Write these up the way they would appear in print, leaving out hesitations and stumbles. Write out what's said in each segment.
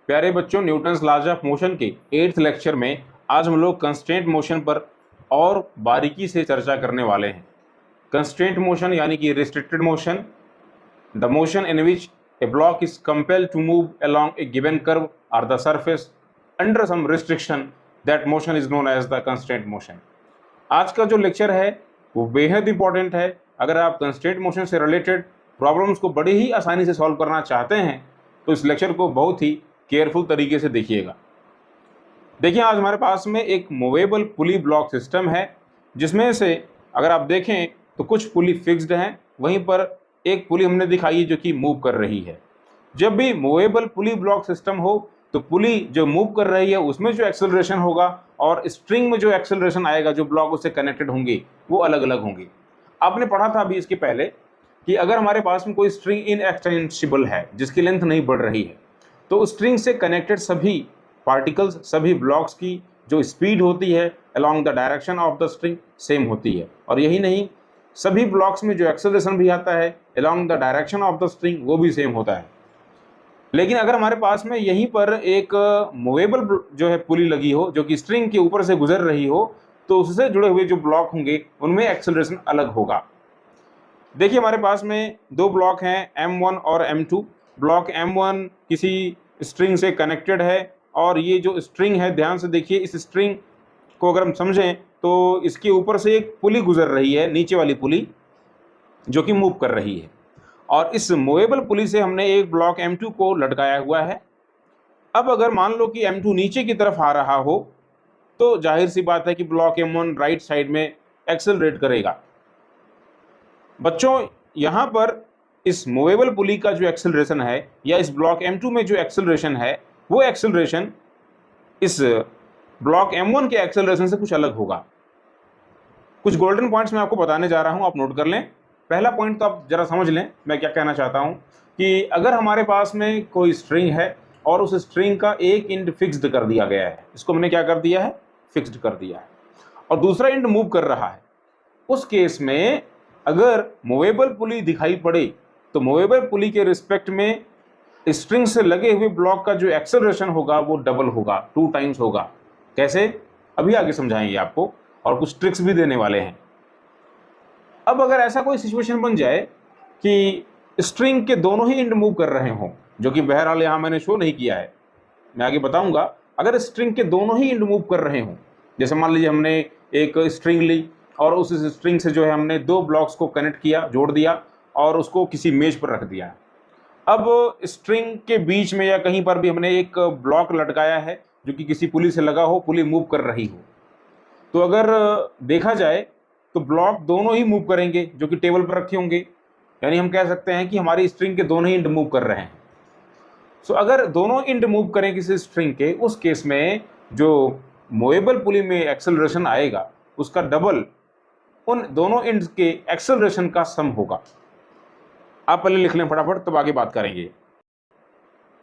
प्यारे बच्चों, Newton's laws of motion के 8th लेक्चर में आज हम लोग कंस्ट्रेंट मोशन पर और बारीकी से चर्चा करने वाले हैं। कंस्ट्रेंट मोशन यानी कि restricted motion, the motion in which a block is compelled to move along a given curve और the surface under some restriction, that motion is known as the constraint motion. आज का जो lecture है वो बेहद important है। अगर आप कंस्ट्रेंट मोशन से रिलेटेड प्रॉब्लम्स को बड़ी ही आसानी से सॉल्व करना चाहते हैं तो इस लेक्चर को बहुत ही केयरफुल तरीके से देखिएगा। देखिए, आज हमारे पास में एक मूवेबल पुली ब्लॉक सिस्टम है, जिसमें से अगर आप देखें तो कुछ पुली फिक्स्ड हैं, वहीं पर एक पुली हमने दिखाई है जो कि मूव कर रही है। जब भी मूवेबल पुली ब्लॉक सिस्टम हो तो पुली जो मूव कर रही है उसमें जो एक्सेलरेशन होगा और स्ट्रिंग में जो एक्सेलरेशन आएगा, जो ब्लॉक उससे कनेक्टेड होंगे, वो अलग अलग होंगे। आपने पढ़ा था अभी इसके पहले कि अगर हमारे पास में कोई स्ट्रिंग इनएक्सटेंसिबल है जिसकी लेंथ नहीं बढ़ रही है, तो स्ट्रिंग से कनेक्टेड सभी पार्टिकल्स, सभी ब्लॉक्स की जो स्पीड होती है along the direction of the string same होती है। और यही नहीं, सभी ब्लॉक्स में जो एक्सेलरेशन भी आता है along the direction of the string वो भी सेम होता है। लेकिन अगर हमारे पास में यहीं पर एक मूवेबल जो है पुली लगी हो जो कि स्ट्रिंग के ऊपर से गुजर रही हो, तो उससे जुड़े हुए जो ब्लॉक होंगे उनमें एक्सेलरेशन अलग होगा। देखिए, हमारे पास में दो ब्लॉक हैं M1 और M2। ब्लॉक M1 किसी स्ट्रिंग से कनेक्टेड है और ये जो स्ट्रिंग है, ध्यान से देखिए, इस स्ट्रिंग को अगर हम समझें तो इसके ऊपर से एक पुली गुजर रही है, नीचे वाली पुली जो कि मूव कर रही है, और इस मूवेबल पुली से हमने एक ब्लॉक M2 को लटकाया हुआ है। अब अगर मान लो कि M2 नीचे की तरफ आ रहा हो तो जाहिर सी बात है कि ब्लॉक M1 राइट साइड में एक्सेलरेट करेगा। बच्चों, यहाँ पर इस मूवेबल पुली का जो एक्सेलरेशन है या इस ब्लॉक M2 में जो एक्सेलरेशन है, वो एक्सेलरेशन इस ब्लॉक M1 के एक्सेलरेशन से कुछ अलग होगा। कुछ गोल्डन पॉइंट्स मैं आपको बताने जा रहा हूँ, आप नोट कर लें। पहला पॉइंट तो आप जरा समझ लें मैं क्या कहना चाहता हूँ कि अगर हमारे पास में कोई स्ट्रिंग है और उस स्ट्रिंग का एक एंड फिक्स्ड कर दिया गया है, इसको मैंने क्या कर दिया है, फिक्स्ड कर दिया है, और दूसरा एंड मूव कर रहा है, उस केस में अगर मूवेबल पुली दिखाई पड़े तो मूवेबल पुली के रिस्पेक्ट में स्ट्रिंग से लगे हुए ब्लॉक का जो एक्सेलरेशन होगा वो डबल होगा, 2 टाइम्स होगा। कैसे, अभी आगे समझाएंगे आपको, और कुछ ट्रिक्स भी देने वाले हैं। अब अगर ऐसा कोई सिचुएशन बन जाए कि स्ट्रिंग के दोनों ही एंड मूव कर रहे हों, जो कि बहरहाल यहाँ मैंने शो नहीं किया है, मैं आगे बताऊंगा। अगर स्ट्रिंग के दोनों ही एंड मूव कर रहे हों, जैसे मान लीजिए हमने एक स्ट्रिंग ली और उस स्ट्रिंग से जो है हमने 2 ब्लॉक्स को कनेक्ट किया, जोड़ दिया और उसको किसी मेज पर रख दिया। अब स्ट्रिंग के बीच में या कहीं पर भी हमने एक ब्लॉक लटकाया है जो कि किसी पुली से लगा हो, पुली मूव कर रही हो, तो अगर देखा जाए तो ब्लॉक दोनों ही मूव करेंगे जो कि टेबल पर रखे होंगे। यानी हम कह सकते हैं कि हमारी स्ट्रिंग के दोनों ही एंड मूव कर रहे हैं। सो अगर दोनों एंड मूव करें किसी स्ट्रिंग के, उस केस में जो मूवेबल पुली में एक्सेलरेशन आएगा उसका डबल उन दोनों एंड्स के एक्सेलरेशन का सम होगा। आप पहले लिख लें फटाफट, तब आगे बात करेंगे।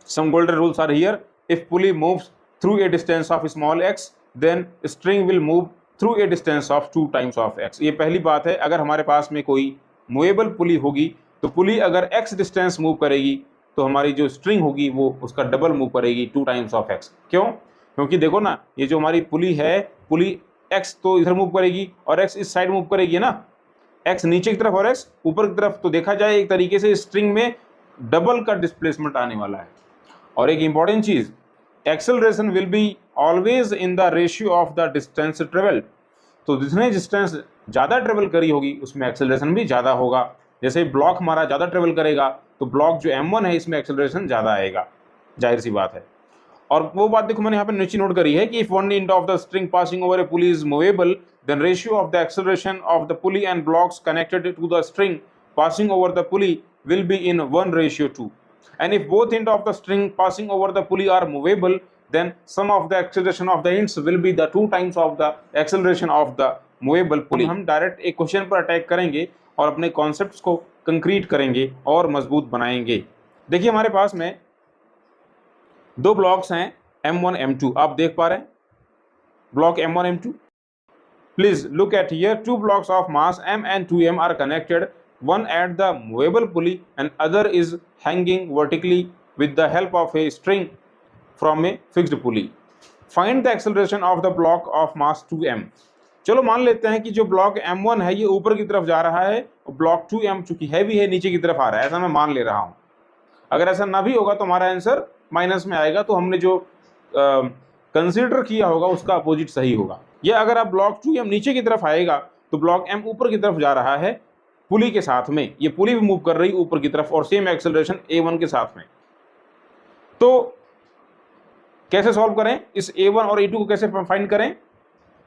Some golden rules are here. If pulley moves through a distance of small x, then string will move through a distance of 2 times of x। ये पहली बात है। अगर हमारे पास में कोई मूवेबल पुली होगी तो पुली अगर x डिस्टेंस मूव करेगी तो हमारी जो स्ट्रिंग होगी वो उसका डबल मूव करेगी, 2 टाइम्स ऑफ x। क्यों? क्योंकि देखो ना, ये जो हमारी पुली है, पुली x तो इधर मूव करेगी और x इस साइड मूव करेगी ना, x नीचे की तरफ और x ऊपर की तरफ। तो देखा जाए एक तरीके से स्ट्रिंग में डबल का डिस्प्लेसमेंट आने वाला है। और एक इंपॉर्टेंट चीज, acceleration will be always in the ratio of the distance travel. तो जितने डिस्टेंस ज़्यादा ट्रेवल करी होगी उसमें एक्सेलरेशन भी ज़्यादा होगा। जैसे ब्लॉक हमारा ज़्यादा ट्रेवल करेगा तो ब्लॉक जो M1 है इसमें एक्सेलरेशन ज़्यादा आएगा, जाहिर सी बात है। और वो बात देखो मैंने यहाँ पे नीचे नोट करी है कि if one end of the string passing over a pulley is movable, then ratio of the acceleration of the pulley and blocks connected to the string passing over the pulley will be in 1:2. And if both end of the string passing over the pulley are movable, then sum of the acceleration of the ends will be the 2 times of the acceleration of the movable pulley. हम direct एक question पर attack करेंगे और अपने concepts को concrete करेंगे और मजबूत बनाएंगे। देखिए, हमारे पास में 2 ब्लॉक्स हैं M1 M2, आप देख पा रहे हैं block M1 M2। Please look at here, 2 blocks of mass M and 2M are connected, one at the movable pulley and other is hanging vertically with the help of a string from a fixed pulley. Find the acceleration of the block of mass 2m। चलो मान लेते हैं कि जो block m1 है ये ऊपर की तरफ जा रहा है और ब्लॉक 2m चूंकि हैवी है नीचे की तरफ आ रहा है, ऐसा मैं मान ले रहा हूं। अगर ऐसा ना भी होगा तो हमारा आंसर माइनस में आएगा, तो हमने जो कंसीडर किया होगा उसका अपोजिट सही होगा। या अगर आप ब्लॉक 2m नीचे की तरफ आएगा तो ब्लॉक m ऊपर की तरफ जा रहा है पुली के साथ में, ये पुली भी मूव कर रही है ऊपर की तरफ और सेम एक्सेलरेशन a1 के साथ में। तो कैसे सॉल्व करें इस a1 और a2 को, कैसे फाइंड करें?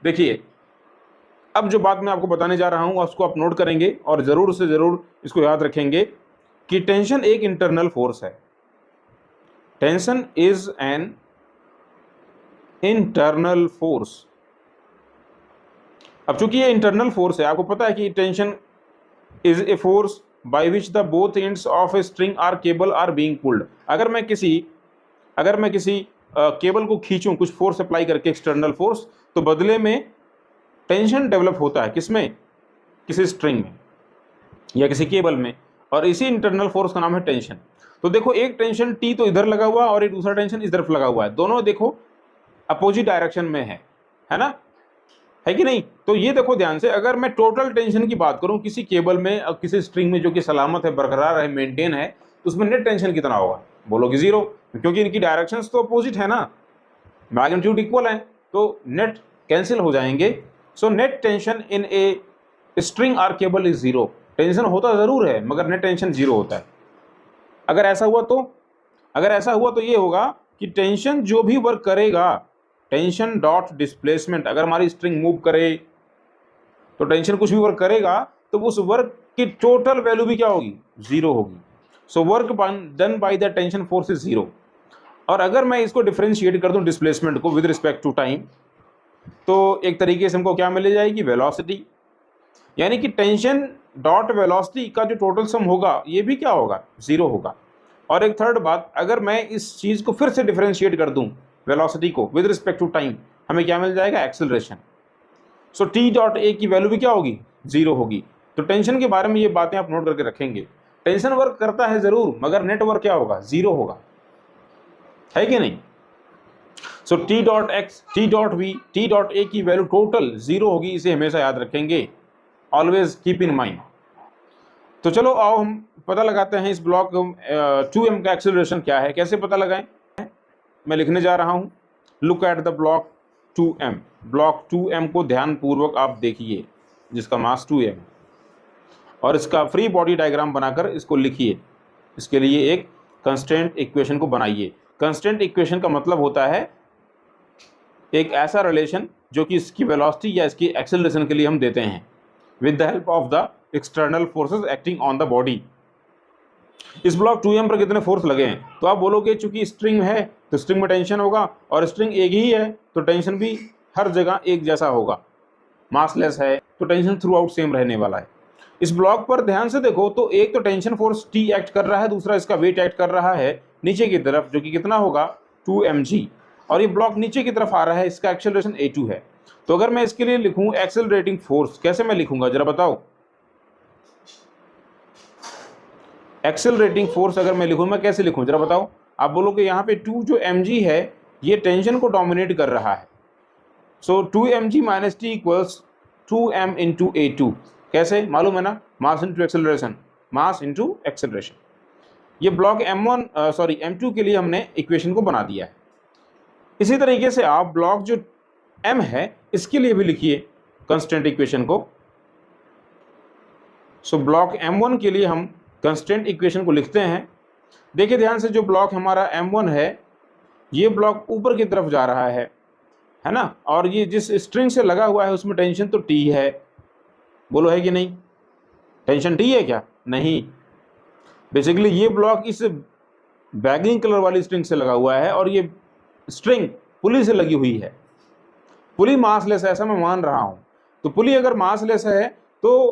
देखिए अब जो बात मैं आपको बताने जा रहा हूं उसको आप नोट करेंगे और जरूर से जरूर इसको याद रखेंगे कि टेंशन एक इंटरनल फोर्स है। Tension is an internal force. अब चूंकि ये इंटरनल फोर्स है, आपको पता है कि tension is a force by which the both ends of a string or cable are being pulled. अगर मैं किसी केबल को खींचूं कुछ फोर्स अप्लाई करके, एक्सटर्नल फोर्स, तो बदले में टेंशन डेवलप होता है किसमें? किसी स्ट्रिंग में या किसी केबल में, और इसी इंटरनल फोर्स का नाम है टेंशन। तो देखो एक टेंशन T तो इधर लगा हुआ है और एक दूसरा टेंशन इस तरफ लगा हुआ है, दोनों देखो अपोजिट डायरेक्शन में है ना, है कि नहीं? तो ये देखो ध्यान से, अगर मैं टोटल टेंशन की बात करूं किसी केबल में और किसी स्ट्रिंग में जो कि सलामत है, बरकरार है, मेंटेन है, तो उसमें नेट टेंशन कितना होगा? बोलोगे 0, क्योंकि इनकी डायरेक्शंस तो अपोजिट है ना, मैग्नीट्यूड इक्वल है, तो नेट कैंसिल हो जाएंगे। So net tension in a string or cable is 0। Tension होता जरूर है मगर नेट टेंशन 0 होता है। अगर ऐसा हुआ तो ये होगा कि टेंशन जो भी वर्क करेगा, टेंशन डॉट डिस्प्लेसमेंट, अगर हमारी स्ट्रिंग मूव करे तो टेंशन कुछ भी वर्क करेगा तो उस वर्क की टोटल वैल्यू भी क्या होगी? 0 होगी। So work done by the tension force is 0। और अगर मैं इसको डिफरेंशिएट कर दूं डिस्प्लेसमेंट को विद रिस्पेक्ट टू टाइम, तो एक तरीके से हमको क्या मिल जाएगी? वेलोसिटी। यानी कि टेंशन डॉट वेलोसिटी का जो टोटल सम होगा ये भी क्या होगा? 0 होगा। और एक थर्ड बात, अगर मैं इस चीज को फिर से डिफरेंशिएट कर दूं वेलोसिटी को विद रिस्पेक्ट टू टाइम, हमें क्या मिल जाएगा? Acceleration. So T dot A की वैल्यू भी क्या होगी? 0 होगी। तो टेंशन के बारे में ये बातें आप नोट करके रखेंगे। टेंशन वर्क करता है जरूर मगर नेट वर्क क्या होगा? 0 होगा, है कि नहीं? So T dot X, T dot V, T dot A की वैल्यू टोटल 0 होगी, इसे हमेशा याद रखेंगे, ऑलवेज कीप इन माइंड। तो चलो आओ हम पता लगाते हैं इस ब्लॉक 2m का एक्सेलरेशन क्या है। कैसे पता लगाएं? मैं लिखने जा रहा हूं, look at the block 2m। Block 2m को ध्यान पूर्वक आप देखिए, जिसका मास 2m, और इसका फ्री बॉडी डायग्राम बनाकर इसको लिखिए। इसके लिए एक कंस्टेंट इक्वेशन को बनाइए। कंस्टेंट इक्वेशन का मतलब होता है एक ऐसा रिलेशन जो कि इसकी वेलोसिटी या इसकी एक्सेलरेशन के लिए हम देते हैं with the help of the external forces acting on the body. इस ब्लॉक 2m पर कितने फोर्स लगे हैं? तो आप बोलोगे चूंकि स्ट्रिंग है तो स्ट्रिंग में टेंशन होगा, और स्ट्रिंग एक ही है तो टेंशन भी हर जगह एक जैसा होगा। मासलेस है तो टेंशन थ्रू आउट सेम रहने वाला है। इस ब्लॉक पर ध्यान से देखो तो एक तो टेंशन फोर्स T एक्ट कर रहा है, दूसरा इसका वेट एक्ट कर रहा है नीचे की तरफ, जो कि कितना होगा? 2mg। और ये ब्लॉक नीचे की तरफ आ रहा है, इसका एक्सेलरेशन a2 है। तो अगर मैं इसके लिए लिखूं एक्सेलरेटिंग फोर्स, कैसे मैं लिखूंगा जरा बताओ? एक्सेलरेटिंग फोर्स अगर मैं लिखूं, मैं कैसे लिखूं जरा बताओ? आप बोलोगे यहाँ पे 2 जो mg है ये टेंशन को डोमिनेट कर रहा है, सो 2mg minus T equals 2m into a2। कैसे? मालूम है ना, मास इंटू एक्सेलरेशन, मास इंटू एक्सेलरेशन। ये ब्लॉक m2 के लिए हमने इक्वेशन को बना दिया है। इसी तरीके से आप ब्लॉक जो m है इसके लिए भी लिखिए कंस्टेंट इक्वेशन को। सो ब्लॉक m1 के लिए हम कंस्टेंट इक्वेशन को लिखते हैं। देखिए ध्यान से, जो ब्लॉक हमारा m1 है ये ब्लॉक ऊपर की तरफ जा रहा है ना, और ये जिस स्ट्रिंग से लगा हुआ है उसमें टेंशन तो T है। बोलो है कि नहीं? टेंशन T है क्या? नहीं। बेसिकली ये ब्लॉक इस बैगिंग कलर वाली स्ट्रिंग से लगा हुआ है और ये स्ट्रिंग पुली से लगी हुई है। पुली मासलेस है ऐसा मैं मान रहा हूं। तो पुली अगर मासलेस है तो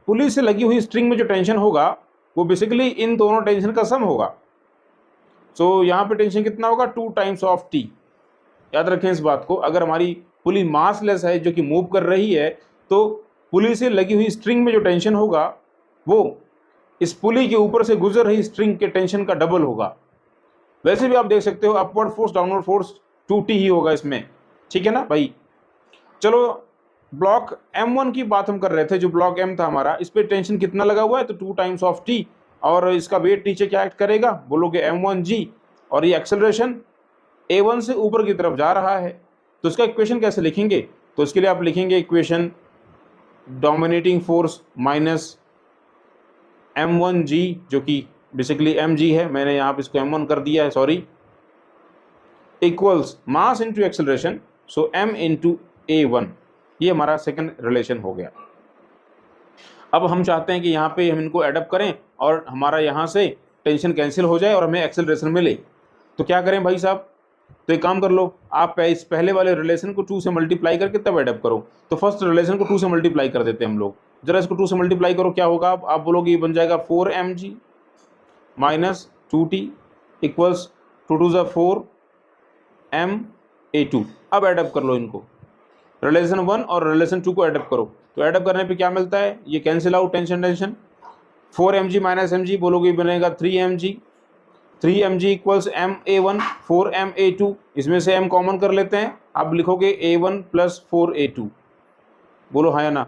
पुली से लगी हुई स्ट्रिंग में जो टेंशन होगा वो बेसिकली इन दोनों टेंशन का सम होगा। सो यहाँ पे टेंशन कितना होगा? 2 टाइम्स ऑफ T। याद रखें इस बात को। अगर हमारी पुली मासलेस है जो कि मूव कर रही है तो पुली से लगी हुई स्ट्रिंग में जो टेंशन होगा वो इस पुली के ऊपर से गुजर रही स्ट्रिंग के टेंशन का डबल होगा। वैसे भी आप देख सकते हो upward force downward force 2T ही होगा इसमें, ठीक है ना भाई। चलो ब्लॉक M1 की बात हम कर रहे थे, जो ब्लॉक M था हमारा, इस पे टेंशन कितना लगा हुआ है, तो 2 टाइम्स ऑफ T, और इसका वेट नीचे क्या एक्ट करेगा, बोलोगे M1G, और ये एक्सेलरेशन A1 से ऊपर की तरफ जा रहा है। तो इसका इक्वेशन कैसे लिखेंगे, तो इसके लिए आप लिखेंगे equation dominating force minus M1G, जो कि बेसिकली mg है, मैंने यहाँ पे इसको M1 कर दिया है, sorry, equals mass into acceleration, so m into A1। ये हमारा सेकंड रिलेशन हो गया। अब हम चाहते हैं कि यहाँ पे हम इनको एडअप करें और हमारा यहाँ से टेंशन कैंसिल हो जाए और हमें एक्सेलरेशन मिले। तो क्या करें भाई साहब, तो एक काम कर लो, आप इस पहले वाले रिलेशन को 2 से मल्टीप्लाई करके तब एडअप करो। तो फर्स्ट रिलेशन को 2 से मल्टीप्लाई कर देते हैं हम लोग। जरा इसको 2 से मल्टीप्लाई करो, क्या होगा, आप बोलोगे ये बन जाएगा 4mg माइनस 2t इक्वल्स 2 2 ज़ा 4 ma2। अब एडअप कर लो इनको, रिलेशन 1 और रिलेशन 2 को एडअप करो। तो एडअप करने पे क्या मिलता है, ये cancel out, tension 4mg minus mg, बोलोगे बनेगा 3mg, 3mg equals ma1 4ma2। इसमें से m कॉमन कर लेते हैं, आप लिखोगे a1 प्लस 4a2। बोलो हाँ या ना।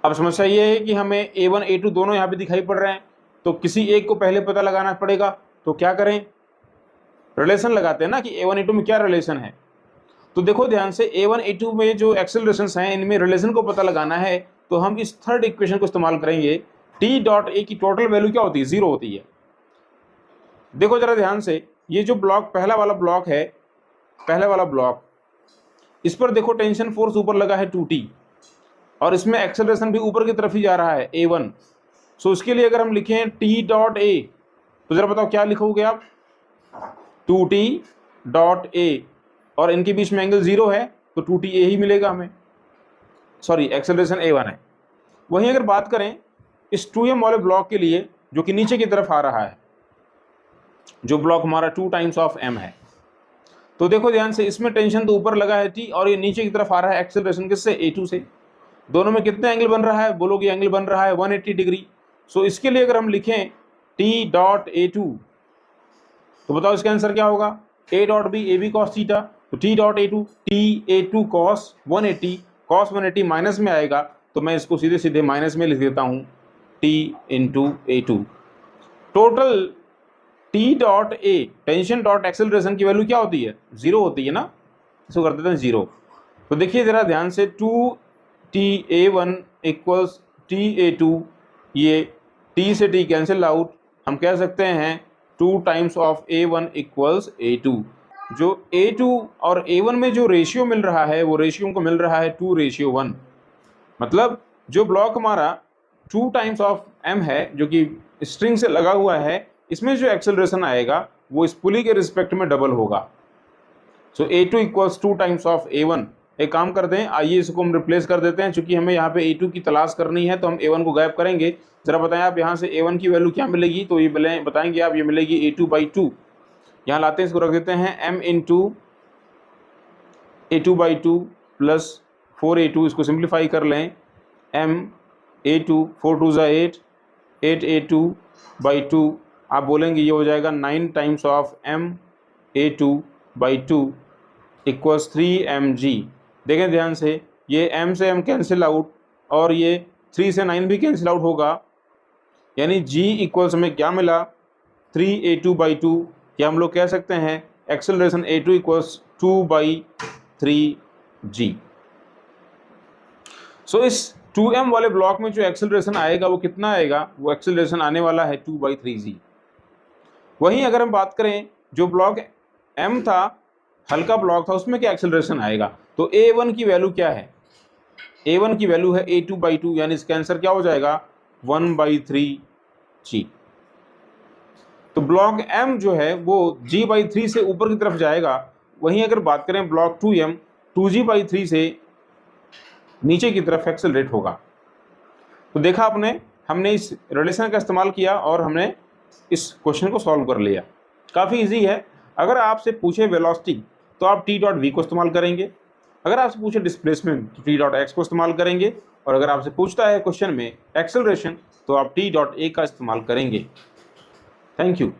अब समस्या ये है कि हमें a1 a2 दोनों यहाँ पे दिखाई पड़ रहे हैं, तो किसी एक को पहले पता लगाना पड़ेगा। तो क्या करें, रिलेशन लगाते हैं ना कि a1 a2 में क्या रिलेशन है। तो देखो ध्यान से, a1 a2 में जो एक्सेलरेशंस हैं इनमें रिलेशन को पता लगाना है, तो हम इस थर्ड इक्वेशन को इस्तेमाल करेंगे। t डॉट ए की टोटल वैल्यू क्या होती है, 0 होती है। देखो जरा ध्यान से, ये जो ब्लॉक पहला वाला ब्लॉक है, पहला वाला ब्लॉक, इस पर देखो टेंशन फोर्स ऊपर लगा है 2T, और इसमें एक्सेलरेशन भी ऊपर की तरफ ही जा रहा है a1। सो इसके लिए अगर हम लिखें t डॉट ए, तो जरा बताओ क्या लिखोगे आप, 2T डॉट ए, और इनके बीच में एंगल 0 है तो 2TA ही मिलेगा हमें, सॉरी एक्सेलरेशन a1 है। वहीं अगर बात करें इस 2m वाले ब्लॉक के लिए जो कि नीचे की तरफ आ रहा है, जो ब्लॉक हमारा 2 टाइम्स ऑफ m है, तो देखो ध्यान से, इसमें टेंशन तो ऊपर लगा है t, और ये नीचे की तरफ आ रहा है एक्सेलरेशन किससे, a2 से। दोनों में कितने एंगल बन रहा है, बोलोगे एंगल बन रहा है 180 डिग्री। सो इसके लिए अगर हम लिखें t डॉट a2, तो बताओ इसका आंसर क्या होगा, a dot B A B cos theta, तो t dot a2 ta2 cos 180, cos 180 minus में आएगा, तो मैं इसको सीधे सीधे माइनस में लिख देता हूँ t into a2। Total t dot a, tension dot acceleration की वैल्यू क्या होती है, 0 होती है ना, इसको कर देते हैं 0। तो देखिए जरा ध्यान से, 2ta1 इक्वल्स ta2, ये t से t कैंसिल आउट, हम कह सकते हैं 2 times of a1 equals a2। जो a2 और a1 में जो रेशियो मिल रहा है, वो रेशियो को मिल रहा है 2:1। मतलब जो ब्लॉक हमारा 2 टाइम्स ऑफ m है, जो कि स्ट्रिंग से लगा हुआ है, इसमें जो एक्सेलरेशन आएगा वो इस पुली के रिस्पेक्ट में डबल होगा। सो a2 equals 2 times of a1। एक काम करते हैं, आइए इसको हम रिप्लेस कर देते हैं, चूंकि हमें यहाँ पे a2 की तलाश करनी है तो हम a1 को गायब करेंगे। जरा बताएं आप यहाँ से a1 की वैल्यू क्या मिलेगी, तो ये बताएंगे आप, ये मिलेगी a2/2। यहाँ लाते हैं, इसको रख देते हैं m into a2/2 plus 4a2, इसको सिंप्लीफाई कर लें, m a2 4 2 ज़ा 8, 8a2/2, आप बोलेंगे ये हो जाएगा 9 times of m a2/2 equals 3mg। देखें ध्यान से, ये m से m कैंसिल आउट, और ये 3 से 9 भी कैंसिल आउट होगा, यानी g इक्वल्स हमें क्या मिला, 3a2/2, या हम लोग कह सकते हैं एक्सेलरेशन a2 इक्वल्स 2/3g। सो इस 2m वाले ब्लॉक में जो एक्सेलरेशन आएगा वो कितना आएगा, वो एक्सेलरेशन आने वाला है 2/3g। वहीं अगर हम बात करें जो ब्लॉक m था, हल्का ब्लॉक था, उसमें क्या एक्सेलरेशन आएगा, तो a1 की वैल्यू क्या है, a1 की वैल्यू है a2/2, यानी इसका आंसर क्या हो जाएगा 1/3g। तो ब्लॉक m जो है वो g/3 से ऊपर की तरफ जाएगा। वहीं अगर बात करें ब्लॉक 2m, 2g/3 से नीचे की तरफ एक्सेलरेट होगा। तो देखा आपने, हमने इस रिलेशन का इस्तेमाल किया और हमने इस क्वेश्चन को सॉल्व कर लिया। काफ़ी इजी है। अगर आपसे पूछे वेलोसिटी तो आप t डॉट v को इस्तेमाल करेंगे, अगर आपसे पूछे डिस्प्लेसमेंट तो t डॉट x को इस्तेमाल करेंगे, और अगर आपसे पूछता है क्वेश्चन में एक्सेलरेशन तो आप t डॉट a का इस्तेमाल करेंगे। Thank you.